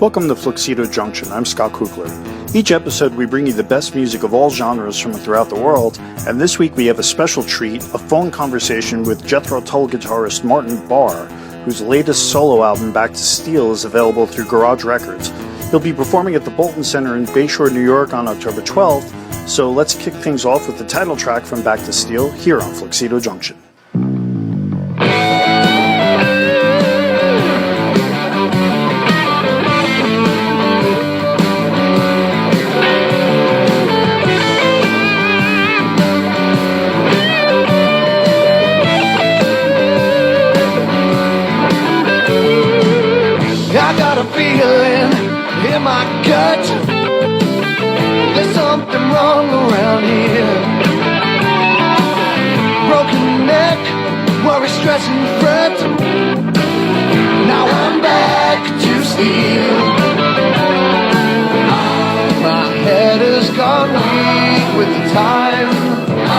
Welcome to Fluxedo Junction. I'm Scott Kuchler. Each episode we bring you the best music of all genres from throughout the world, and this week we have a special treat, a phone conversation with Jethro Tull guitarist Martin Barre, whose latest solo album, Back to Steel, is available through Garage Records. He'll be performing at the Bolton Center in Bayshore, New York on October 12th, so let's kick things off with the title track from Back to Steel here on Fluxedo Junction. I got a feeling in my gut there's something wrong around here. Broken neck, worry, stress and fret. Now I'm back to steal. My head has gone weak with the time. I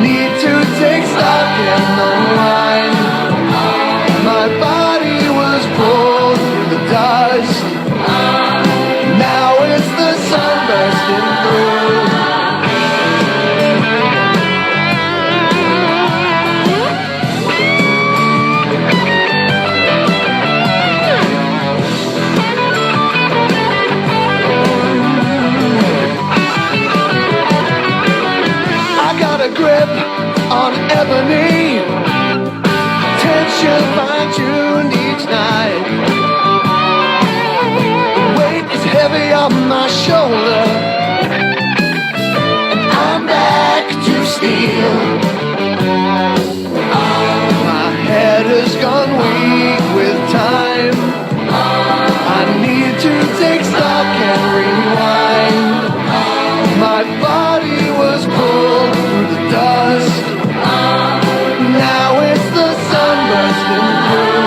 need to take stock and unwind. My body was pulled through the dust. Now it's the sun bursting through. I got a grip on ebony. Tension fine-tuned each night. Weight is heavy on my shoulder, and I'm back to steal. My head has gone weak with time. I need to take stock and rewind. My body was pulled through the dust. Now it's the sun bursting through.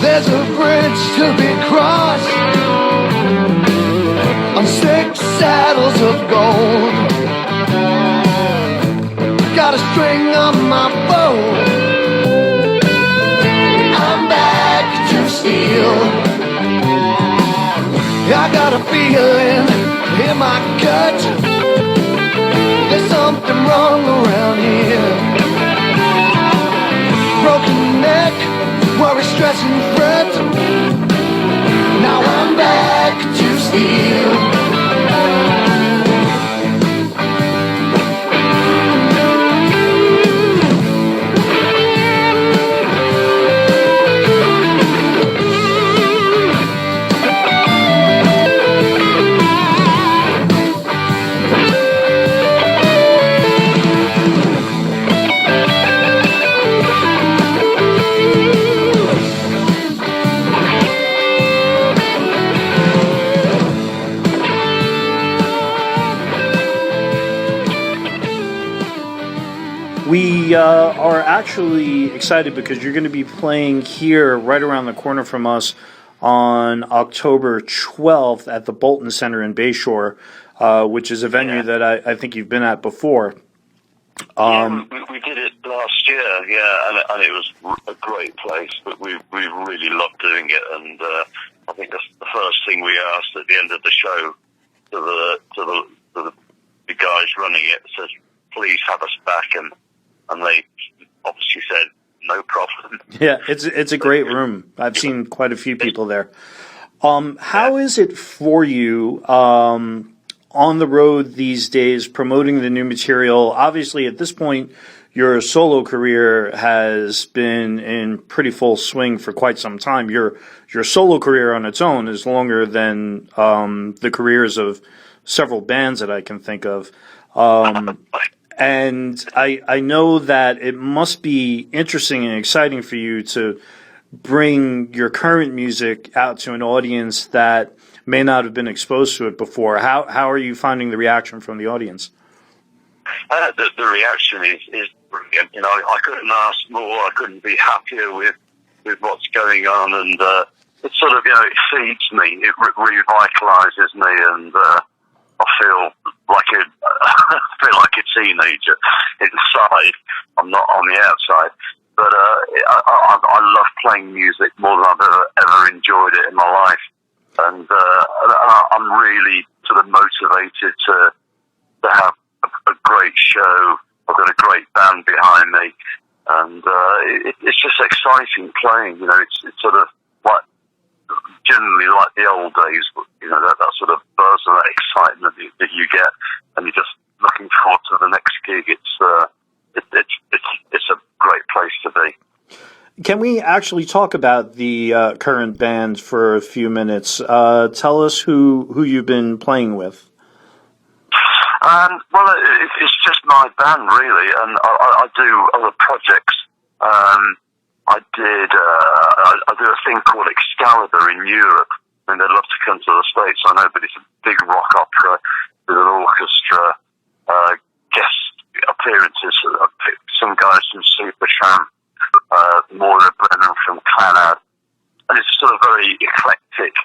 There's a bridge to be crossed on 6 saddles of gold. Got a string on my bow. I'm back to steal. I got a feeling in my gut there's something wrong around here. Broken neck, worry, stress and fret. Now I'm back to steal. We are actually excited because you're going to be playing here right around the corner from us on October 12th at the Bolton Center in Bayshore, which is a venue that I think you've been at before. We did it last year, and it was a great place, but we really loved doing it, and I think that's the first thing we asked at the end of the show to the guys running it, says, please have us back, and they obviously said, no problem. Yeah, it's a great room. I've seen quite a few people there. How is it for you on the road these days, promoting the new material? Obviously, at this point, your solo career has been in pretty full swing for quite some time. Your solo career on its own is longer than the careers of several bands that I can think of. And I know that it must be interesting and exciting for you to bring your current music out to an audience that may not have been exposed to it before. How are you finding the reaction from the audience? The reaction is brilliant. I couldn't ask more. I couldn't be happier with what's going on, and it sort of, it feeds me. It revitalizes me, and I feel like a teenager inside. I'm not on the outside, but I love playing music more than I've ever enjoyed it in my life, and I'm really sort of motivated to have a great show. I've got a great band behind me, and it's just exciting playing. It's sort of like generally like the old days. That sort of buzz and that excitement that you get, and you're just looking forward to the next gig. It's a great place to be. Can we actually talk about the current band for a few minutes? Tell us who you've been playing with. Well, it's just my band, really, and I do other projects. I do a thing called Excalibur in Europe, and they'd love to come to the States, I know, but it's a big rock opera with an orchestra, guest appearances. I picked some guys from Supertramp, Moira Brennan from Clannad, and it's sort of very eclectic.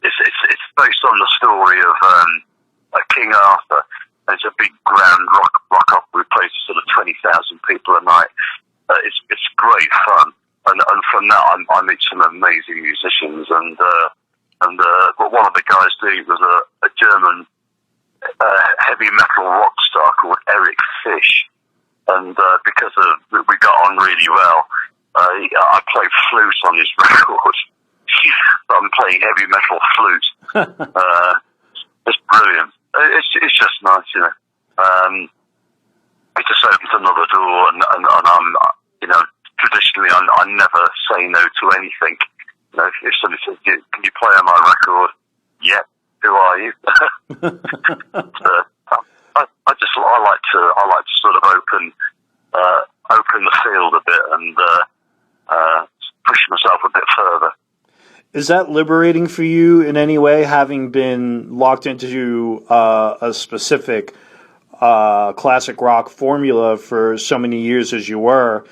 It's based on the story of King Arthur. And it's a big grand rock opera. We play to sort of 20,000 people a night. It's great fun, and from that I meet some amazing musicians. And but one of the guys doing it was a German heavy metal rock star called Eric Fish, and because we got on really well, I played flute on his record. I'm playing heavy metal flute. It's brilliant. It's just nice, It just opens another door, and I'm, traditionally I never say no to anything. If somebody says, "Can you play on my record?" Yeah. Who are you? I like to sort of open the field a bit and push myself a bit further. Is that liberating for you in any way, having been locked into a specific classic rock formula for so many years as you were?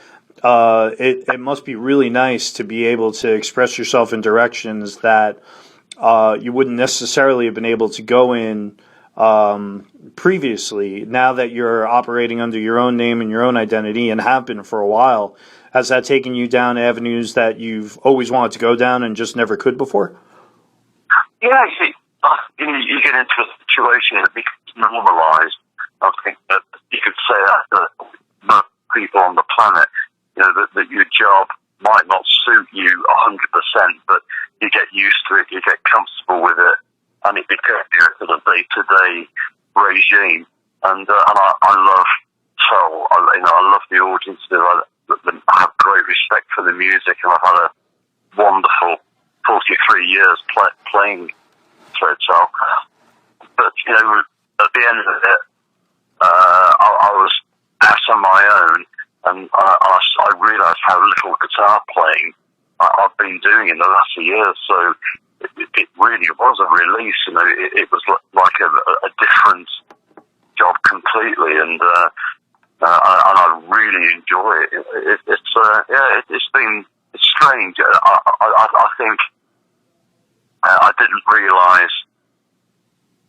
It must be really nice to be able to express yourself in directions that you wouldn't necessarily have been able to go in previously. Now that you're operating under your own name and your own identity, and have been for a while, has that taken you down avenues that you've always wanted to go down and just never could before? Yeah, you get into a situation that becomes normalized. I think that you could say that to most people on the planet, that your job might not suit you 100%, but you get used to it, you get comfortable with it, and it becomes your sort of day-to-day regime. And I love Tull. I love the audiences. I have great respect for the music, and I've had a wonderful 43 years playing Jethro Tull. But, at the end of it, I was out on my own, and I realised how little guitar playing I've been doing in the last year. So it really was a release. It was like a different job completely, and I really enjoy it. It's strange. I think I didn't realise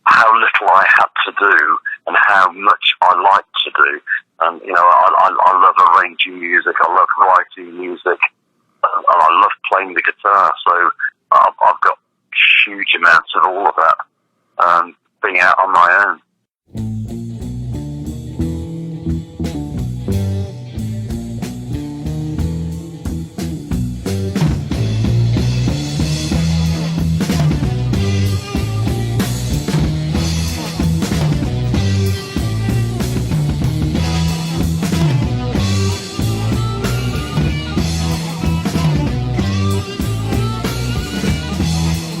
how little I had to do and how much I like to do. And I love arranging music. I love writing music, and I love playing the guitar. So I've got huge amounts of all of that being out on my own.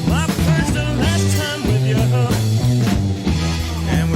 My first and last time with you, and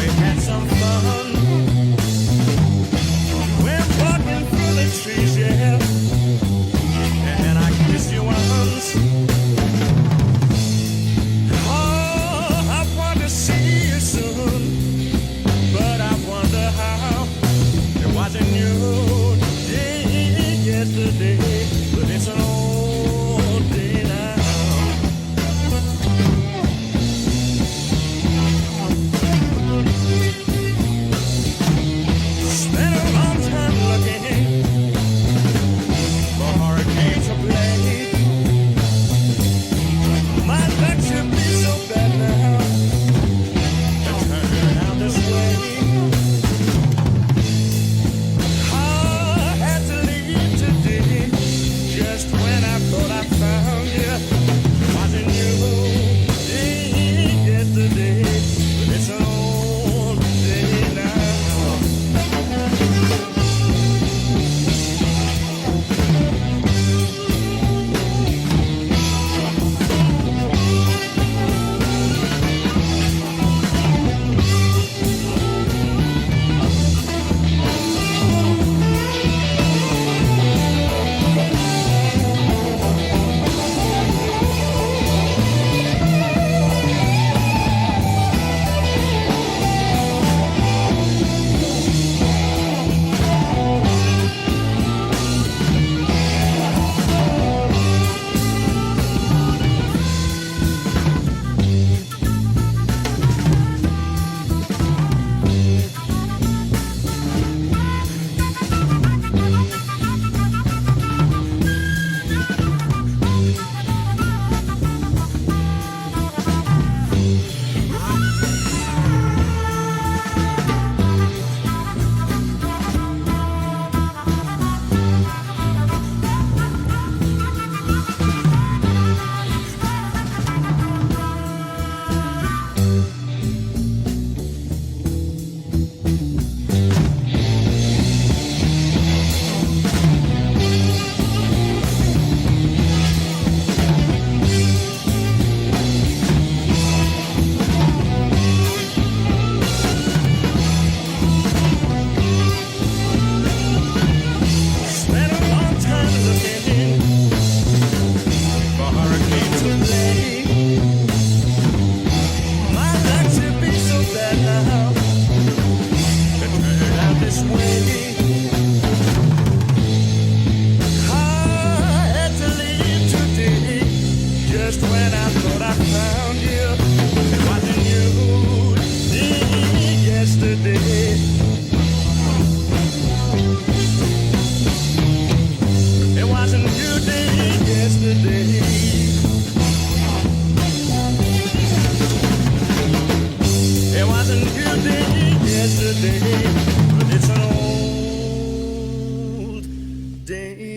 Well,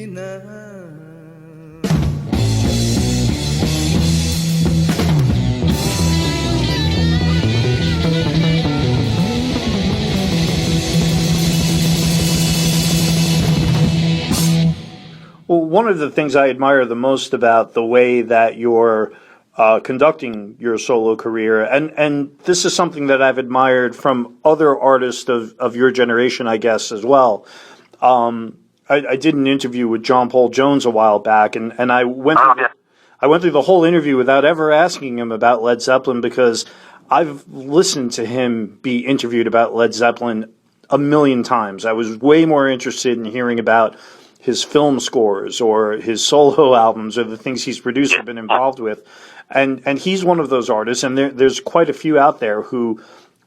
one of the things I admire the most about the way that you're conducting your solo career, and this is something that I've admired from other artists of your generation, I guess, as well. I did an interview with John Paul Jones a while back, and I went through the whole interview without ever asking him about Led Zeppelin, because I've listened to him be interviewed about Led Zeppelin a million times. I was way more interested in hearing about his film scores or his solo albums or the things he's produced or been involved with. And he's one of those artists, and there's quite a few out there who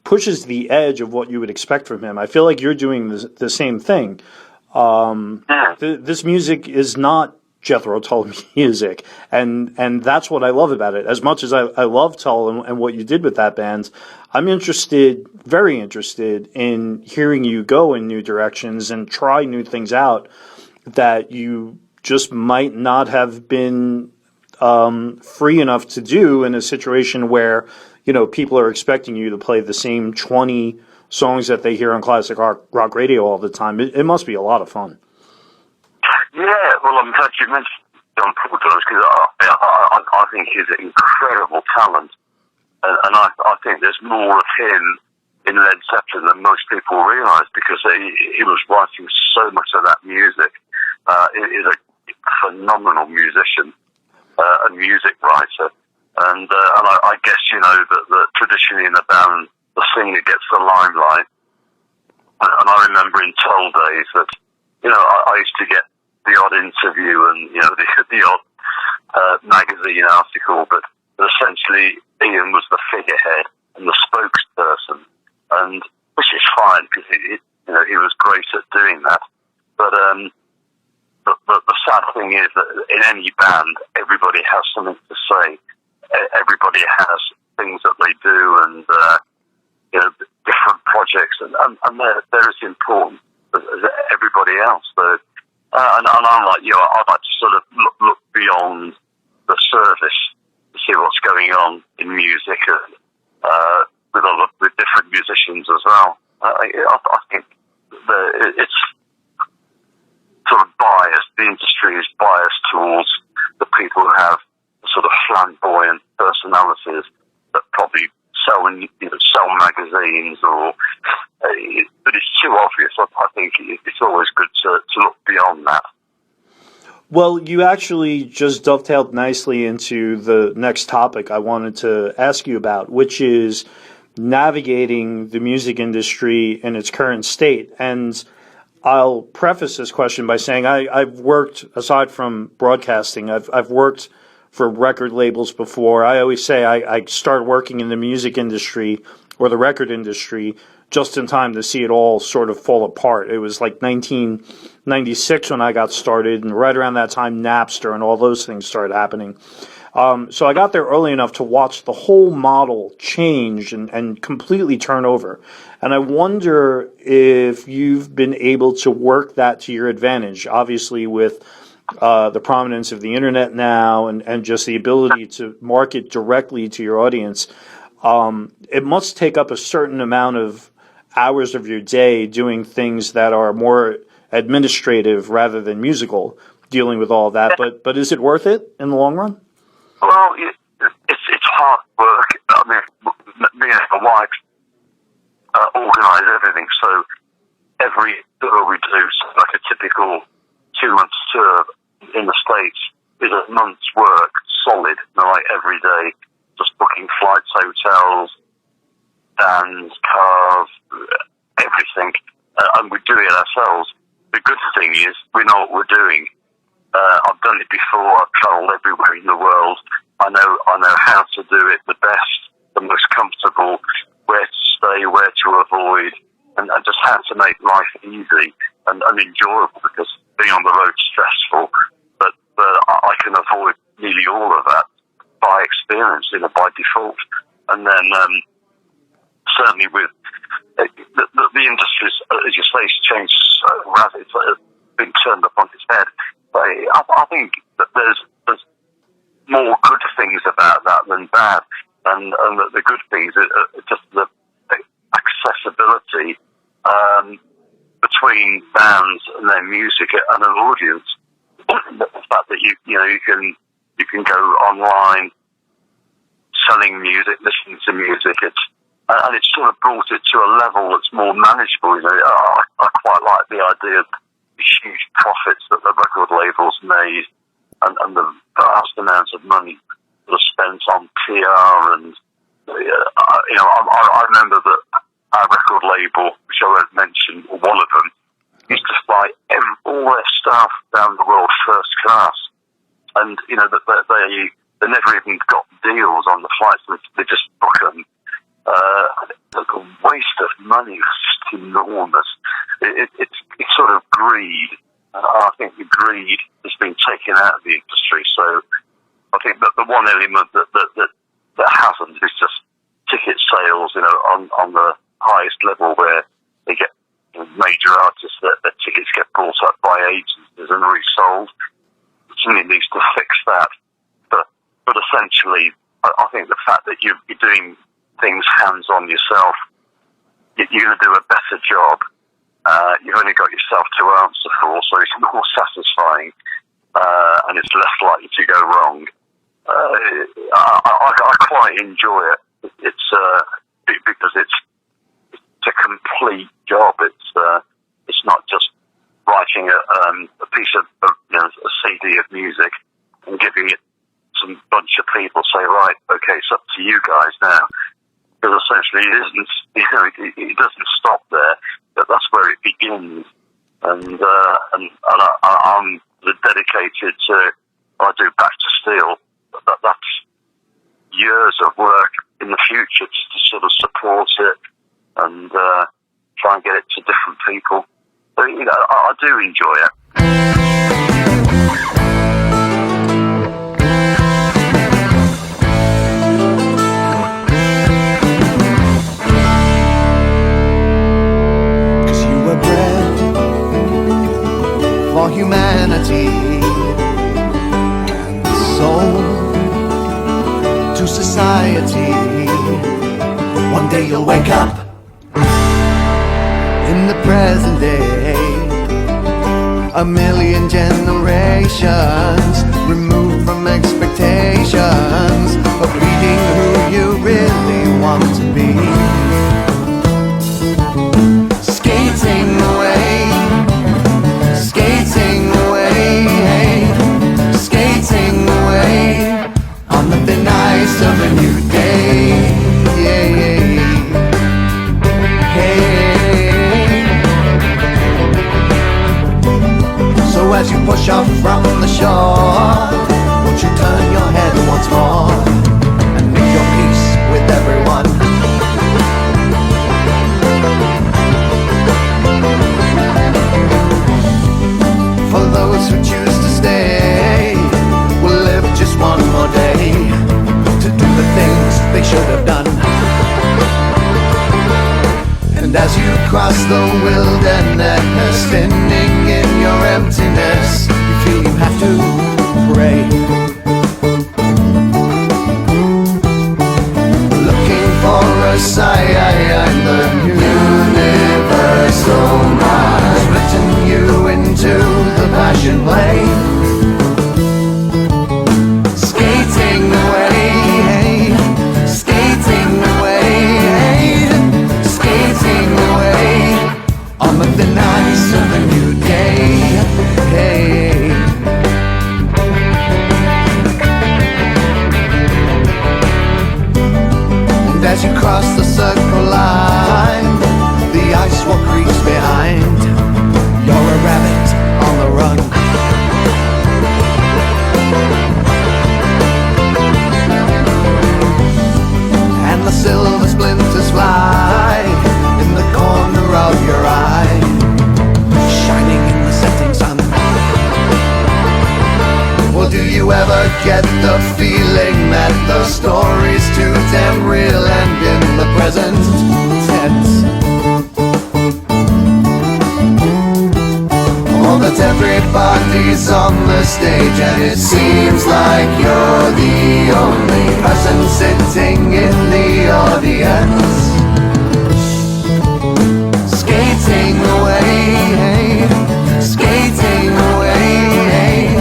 pushes the edge of what you would expect from him. I feel like you're doing the same thing. This music is not Jethro Tull music, and that's what I love about it. As much as I love Tull and what you did with that band, I'm very interested in hearing you go in new directions and try new things out that you just might not have been free enough to do in a situation where, people are expecting you to play the same 20 songs that they hear on classic rock radio all the time. It must be a lot of fun. Yeah, well, I'm glad you mentioned John Paul Jones, because I think he's an incredible talent, and I think there's more of him in Led Zeppelin than most people realise, because he was writing so much of that music. He is a phenomenal musician and music writer, and I guess that traditionally in a band the singer gets the limelight, and I remember in Tull days that I used to get the odd interview and the odd magazine article, but essentially Ian was the figurehead and the spokesperson, and which is fine because he was great at doing that, but the sad thing is that in any band, everybody has something to say. Everybody has things that they do, and different projects, and they're as important as everybody else. So, and I'm like, I'd like to sort of look beyond the surface to see what's going on in music with different musicians as well. I think it's sort of biased. The industry is biased towards the people who have sort of flamboyant personalities that probably sell magazines, but it's too obvious. I think it's always good to look beyond that. Well, you actually just dovetailed nicely into the next topic I wanted to ask you about, which is navigating the music industry in its current state. And I'll preface this question by saying I've worked, aside from broadcasting, I've worked for record labels before. I always say I started working in the music industry or the record industry just in time to see it all sort of fall apart. It was like 1996 when I got started, and right around that time Napster and all those things started happening. So I got there early enough to watch the whole model change and completely turn over. And I wonder if you've been able to work that to your advantage, obviously with the prominence of the internet now and just the ability to market directly to your audience. It must take up a certain amount of hours of your day doing things that are more administrative rather than musical, dealing with all that. But is it worth it in the long run? Well, it's hard work. I mean, me and my wife organise everything, so every tour we do, so like a typical 2-month tour in the States, is a month's work, solid, like every day, just booking flights, hotels, vans, cars, everything, and we do it ourselves. The good thing is we know what we're doing. I've done it before. I've travelled everywhere in the world. I know how to do it the best, the most comfortable, where to stay, where to avoid, and just how to make life easy and enjoyable, because being on the road is stressful, but I can avoid nearly all of that by experience, by default. And then certainly with the industry, as you say, has changed so rapidly. It's been turned up on its head. I think that there's more good things about that than bad, and the good things are just the accessibility between bands and their music and an audience. The fact that you can go online selling music, listening to music, and it's sort of brought it to a level that's more manageable. I quite like the idea of the huge profits that the record labels made, and the vast amounts of money that was spent on PR. And I remember that our record label, which I won't mention, one of them, used to fly all their staff down the world first class, and that they never even got deals on the flights; they just book them. The waste of money was just enormous. It's sort of greed. I think the greed has been taken out of the industry. So I think that the one element that hasn't is just ticket sales. On the highest level where they get major artists, their tickets get bought up by agencies and resold. Something needs to fix that. But essentially, I think the fact that you're doing things hands-on yourself, you're going to do a better job. You've only got yourself to answer for, so it's more satisfying, and it's less likely to go wrong. I quite enjoy it. It's because it's a complete job. It's not just writing a piece of a CD of music and giving it some bunch of people. Say, right, okay, it's up to you guys now. Because essentially it doesn't stop there, but that's where it begins. And I'm dedicated to, I do Back to Steel, that's years of work in the future to sort of support it and try and get it to different people. But, I do enjoy it. For humanity and the soul to society. One day you'll wake up in the present day, a million generations removed from expectations of being who you really want to be. Skating away, skating away on the thin ice of a new day. So as you push off from the shore, won't you turn your head once more and make your peace with everyone? For those who choose to stay, will live just one more day to do the things they should have done. And as you cross the wilderness, spinning in your emptiness, you feel you have to pray, looking for a sign. The universal has written you into the passion play. Skating away, skating away, skating away on the thin ice of a new day. And as you cross the circle line, the ice wall creeps behind. You're a rabbit on the run. And the silver splinters fly in the corner of your eye, shining in the setting sun. Well, do you ever get the feeling that the story's too damn real and in the present tense? that everybody's on the stage, and it seems like you're the only person sitting in the audience, skating away, skating away,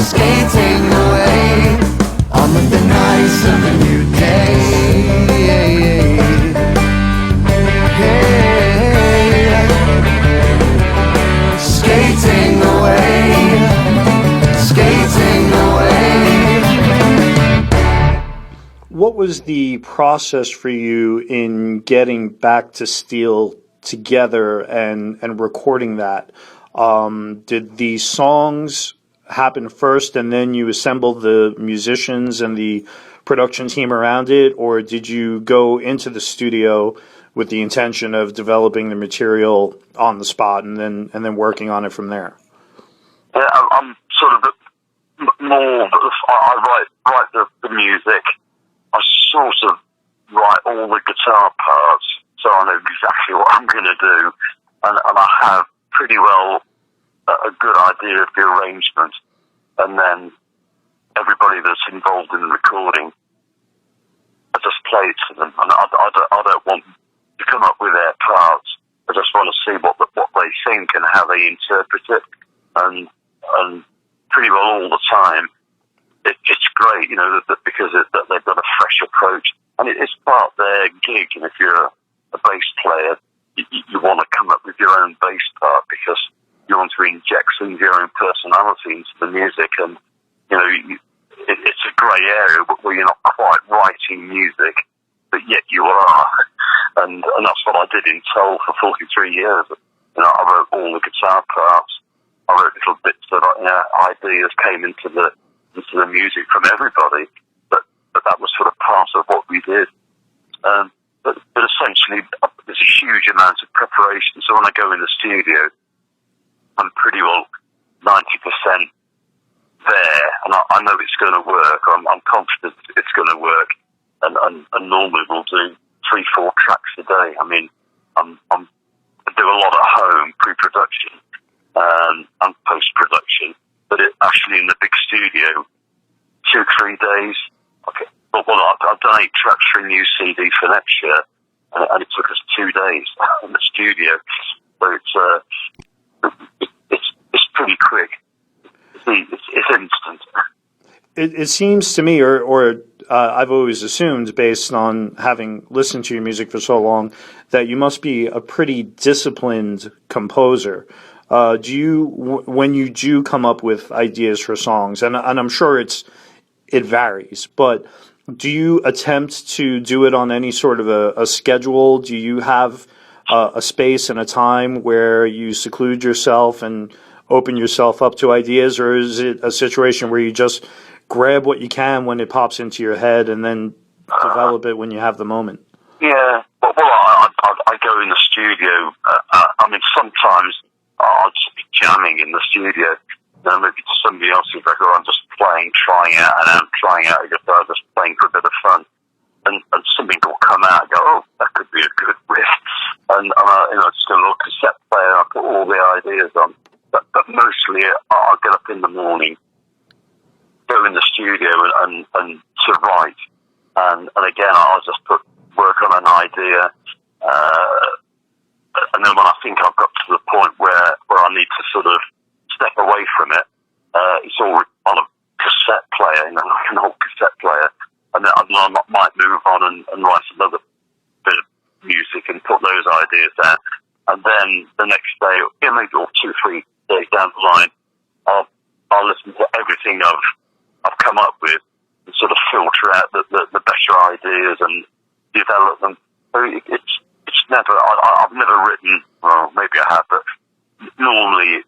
skating away on the nice of a new day. Skating away, skating away. What was the process for you in getting Back to Steel together and recording that? Did the songs happen first and then you assembled the musicians and the production team around it, or did you go into the studio with the intention of developing the material on the spot and then working on it from there? Yeah, I'm sort of more. I write the music. I sort of write all the guitar parts, so I know exactly what I'm going to do, and I have pretty well a good idea of the arrangement, and then everybody that's involved in the recording, I just play it to them, and I don't want to come up with their parts. I just want to see what they think and how they interpret it, and pretty well all the time it's great, you know, because they've got a fresh approach, and it's part of their gig. And if you're a bass player, you want to come up with your own bass part because you want to inject some of your own personality into the music, and you know it's a grey area where you're not quite writing music, but yet you are, and that's what I did in Tull for 43 years. You know, I wrote all the guitar parts. I wrote little bits that ideas came into the music from everybody, but that was sort of part of what we did. But essentially, there's a huge amount of preparation. So when I go in the studio, I'm pretty well 90% there, and I know it's going to work. I'm confident it's going to work, and normally we'll do 3-4 tracks a day. I mean, I do a lot at home, pre-production and post-production, but actually in the big studio, 2-3 days. Okay, well, I've done 8 tracks for a new CD for next year, and it took us 2 days in the studio. So it's pretty quick. It's instant. It seems to me, or I've always assumed, based on having listened to your music for so long, that you must be a pretty disciplined composer. Do you, when you do come up with ideas for songs, and I'm sure it varies, but do you attempt to do it on any sort of a schedule? Do you have a space and a time where you seclude yourself and open yourself up to ideas, or is it a situation where you just grab what you can when it pops into your head and then develop it when you have the moment? Yeah, well, I go in the studio. I mean, sometimes I'll just be jamming in the studio. Then maybe to somebody else's record, I'm just trying out a guitar, just playing for a bit of fun. And something will come out and go, oh, that could be a good riff. And just a little cassette player, and I put all the ideas on. But mostly I'll get up in the morning, go in the studio and to write. And again, I'll just work on an idea. And then when I think I've got to the point where I need to sort of step away from it, it's all on a cassette player, like an old cassette player. And then I might move on and write another bit of music and put those ideas down. And then the next day, maybe 2-3 days down the line, I'll listen to everything I've come up with and sort of filter out the better ideas and develop them. So it's never, I've never written, well, maybe I have, but normally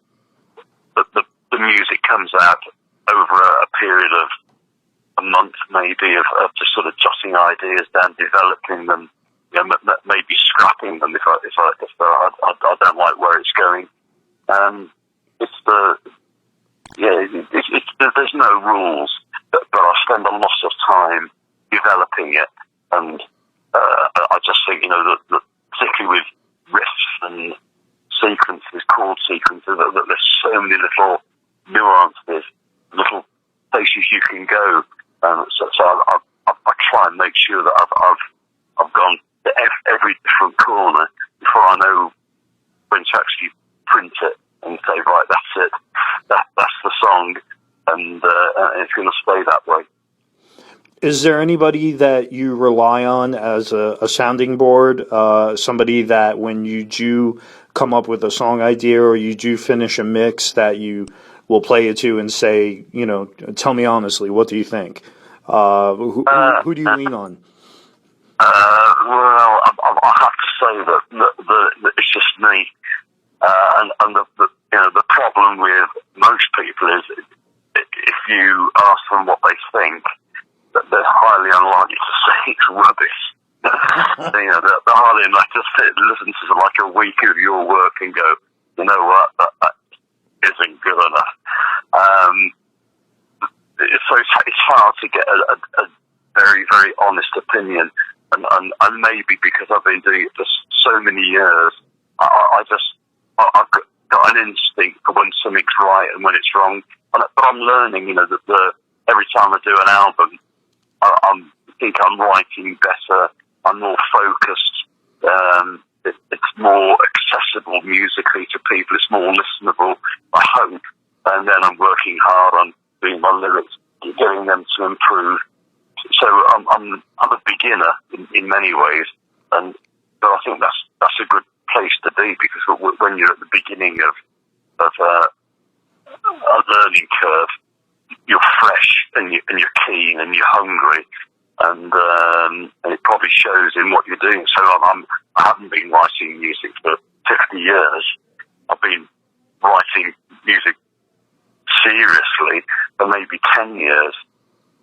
the music comes out over a period of a month, maybe, of just sort of jotting ideas down, developing them, maybe scrapping them if I don't like where it's going. There's no rules, but I spend a lot of time developing it, and I just think, that particularly with riffs and sequences, chord sequences, that there's so many little nuances, little places you can go. So I try and make sure that I've gone to every different corner before I know when to actually print it and say, right, that's it, that's the song, and it's going to stay that way. Is there anybody that you rely on as a sounding board? Somebody that when you do come up with a song idea or you do finish a mix that you will play it to and say, tell me honestly, what do you think? Who do you lean on? Well, I have to say that it's just me, and the problem with most people is if you ask them what they think, that they're highly unlikely to say it's rubbish. They're highly unlikely to sit and listen to like a week of your work and go, you know what, that isn't good enough. So it's hard to get a very, very honest opinion, and maybe because I've been doing it for so many years, I've got an instinct for when something's right and when it's wrong. But I'm learning, that every time I do an album, I think I'm writing better. I'm more focused. It's more accessible musically to people. It's more listenable, I hope. And then I'm working hard on doing my lyrics and getting them to improve. So I'm a beginner in many ways, but I think that's a good place to be, because when you're at the beginning of a learning curve, you're fresh and you're keen and you're hungry, and it probably shows in what you're doing. So I haven't been writing music for 50 years. I've been writing music seriously for maybe 10 years,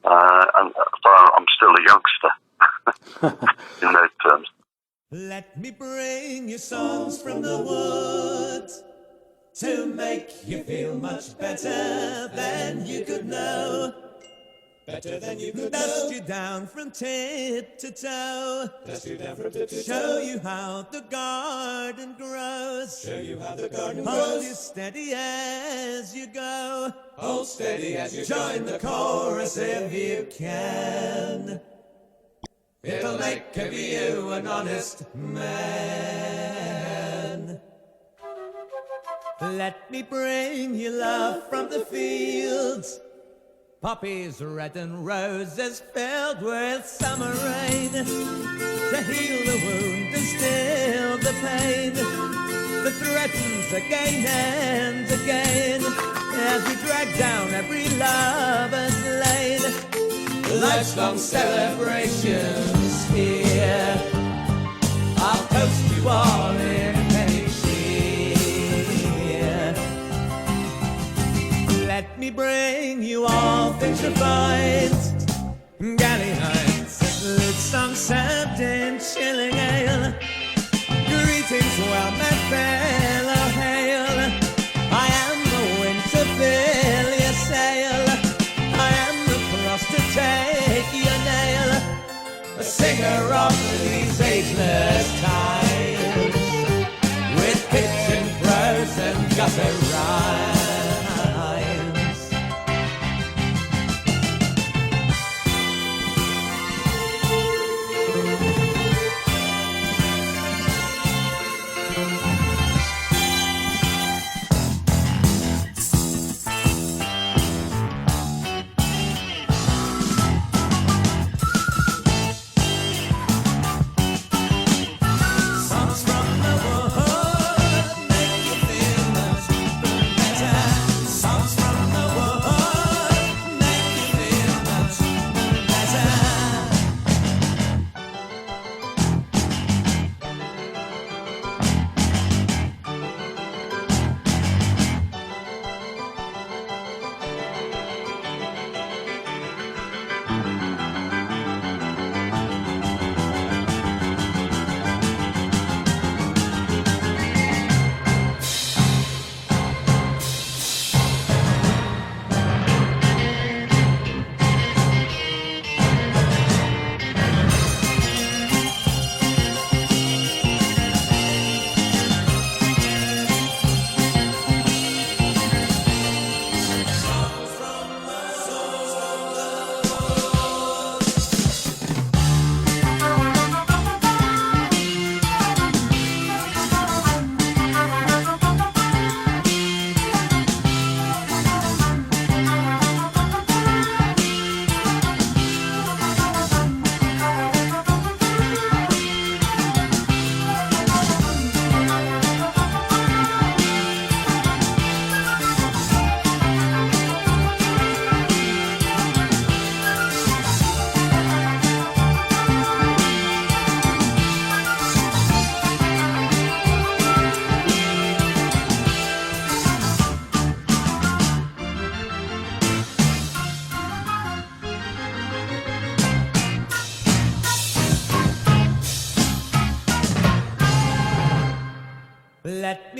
and so I'm still a youngster in those terms. Let me bring you songs from the woods to make you feel much better than you could know. Better than you could Dust know. You down from tip to toe. Dust you down from tip to toe. Show you how the garden grows. Show you how the garden grows. Hold you steady as you go. Hold steady as you join the chorus if you can. It'll make of you an honest man. Let me bring you love from the fields. Poppies red and roses filled with summer rain, to heal the wound and still the pain that threatens again and again as we drag down every lover's lane. Lifelong celebrations here, I'll post you all in many cheer. Let me bring you all things refined, galley nights, lit songs served in chilling ale. Greetings, well met fellow, hail. I am the wind to fill your sail, I am the frost to take your nail, a singer of these ageless times, with pitch and prose and gutter rhymes. Songs from the wood make you feel much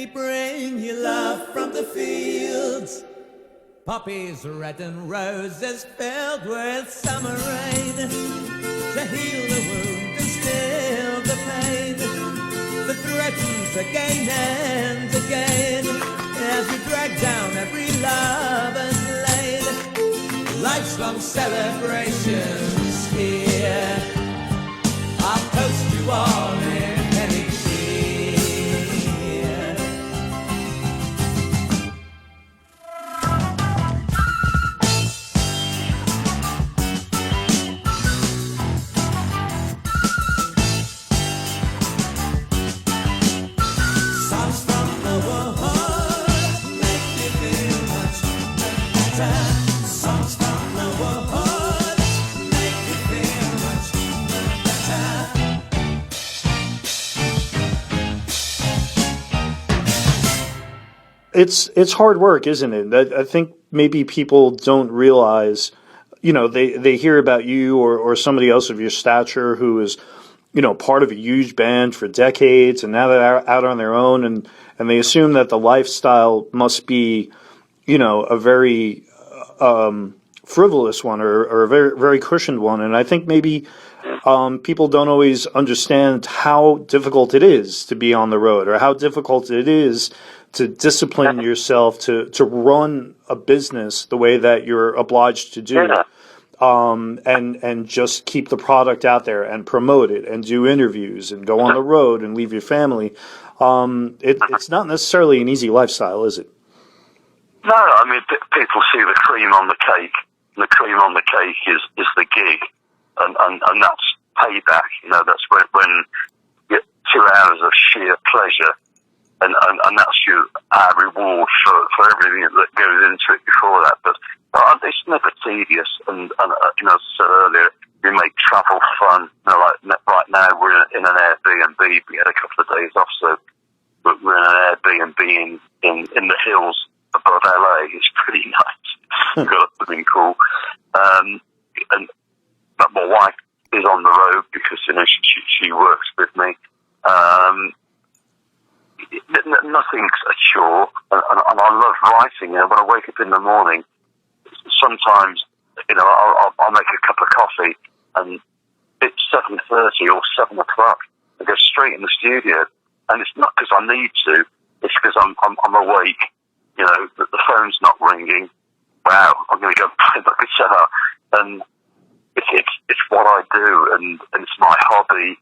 me bring you love from the fields. Poppies red and roses filled with summer rain, to heal the wound and still the pain that threatens again and again, as we drag down every lover's lane. Life's long celebrations here, I'll toast you all in any cheer. Songs from the world make you feel much better. Songs from the world make you feel much better. It's hard work, isn't it? I think maybe people don't realize, they hear about you or somebody else of your stature who is, part of a huge band for decades, and now they're out on their own, and they assume that the lifestyle must be, a very frivolous one or a very, very cushioned one. And I think maybe people don't always understand how difficult it is to be on the road, or how difficult it is to discipline yourself to run a business the way that you're obliged to do. And just keep the product out there and promote it and do interviews and go on the road and leave your family. It's not necessarily an easy lifestyle, is it? No, I mean, people see the cream on the cake. The cream on the cake is the gig, and that's payback. That's when you get 2 hours of sheer pleasure, and that's our reward for everything that goes into it before that. But it's never tedious, and as I said earlier, we make travel fun. Like right now, we're in an Airbnb. We had a couple of days off, so we're in an Airbnb in the hills above LA. It's pretty nice. Got something cool. But my wife is on the road because she works with me. Nothing's a chore, and I love writing. When I wake up in the morning, sometimes I'll make a cup of coffee, and it's 7:30 or 7 o'clock. I go straight in the studio, and it's not because I need to. It's because I'm awake. The phone's not ringing. Wow, I'm going to go play my guitar, and it's what I do, and it's my hobby,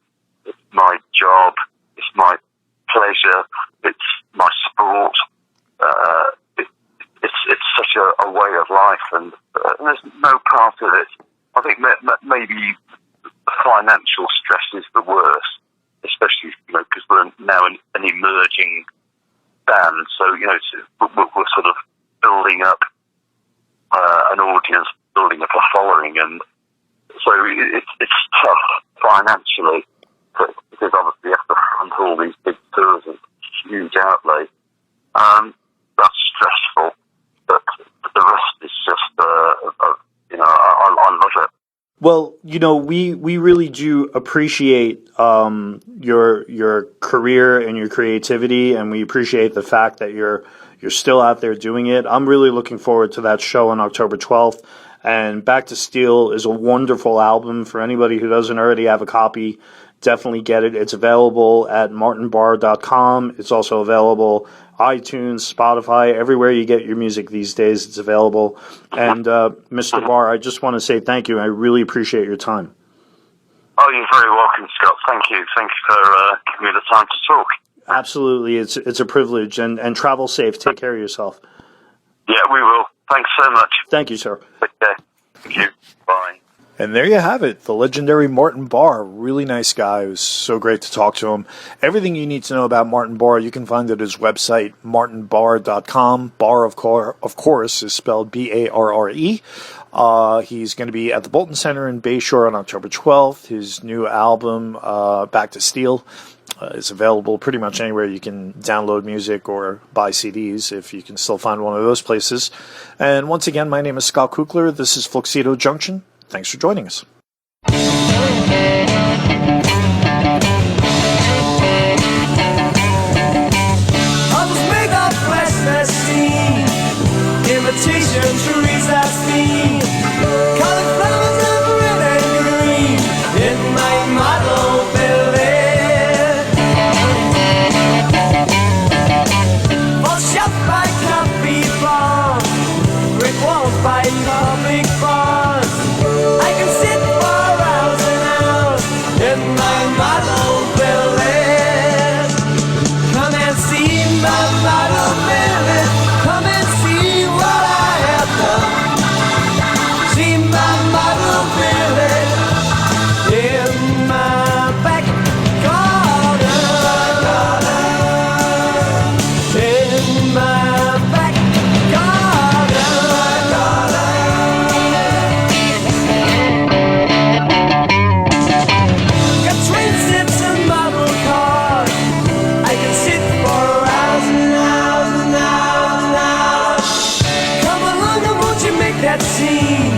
it's my job, it's my pleasure, it's my sport. It's such a way of life, and there's no part of it. I think maybe financial stress is the worst, especially because we're now an emerging band, so we're sort of building up an audience, building up a following, and so it's tough financially because obviously you have to front all these big tours and huge outlay. That's stressful, but the rest is just I love it. Well, we really do appreciate your career and your creativity, and we appreciate the fact that you're still out there doing it. I'm really looking forward to that show on October 12th. And Back to Steel is a wonderful album. For anybody who doesn't already have a copy, definitely get it. It's available at martinbarre.com. It's also available iTunes, Spotify, everywhere you get your music these days, it's available. And Mr. Barre, I just want to say thank you. I really appreciate your time. Oh, you're very welcome, Scott. Thank you. Thank you for giving me the time to talk. Absolutely. It's a privilege. And travel safe. Take care of yourself. Yeah, we will. Thanks so much. Thank you, sir. Take care. Thank you. Bye. And there you have it, the legendary Martin Barre. Really nice guy. It was so great to talk to him. Everything you need to know about Martin Barre, you can find at his website, martinbarre.com. Barre, of course, is spelled Barre. He's going to be at the Bolton Center in Bayshore on October 12th. His new album, Back to Steel, is available pretty much anywhere you can download music or buy CDs, if you can still find one of those places. And once again, my name is Scott Kuchler. This is Fluxedo Junction. Thanks for joining us. On the vegetation, trees I've seen, cauliflowers and red and green in my model building. For shop by coffee bars, brick walls by public bars, I can sit for hours and hours in my model building. Come and see my model building. Come and see what I have done. See my model building in my back garden. In my back garden. Got train sets and model cars. I can sit for hours and hours and hours and hours. Come along and won't you make that scene?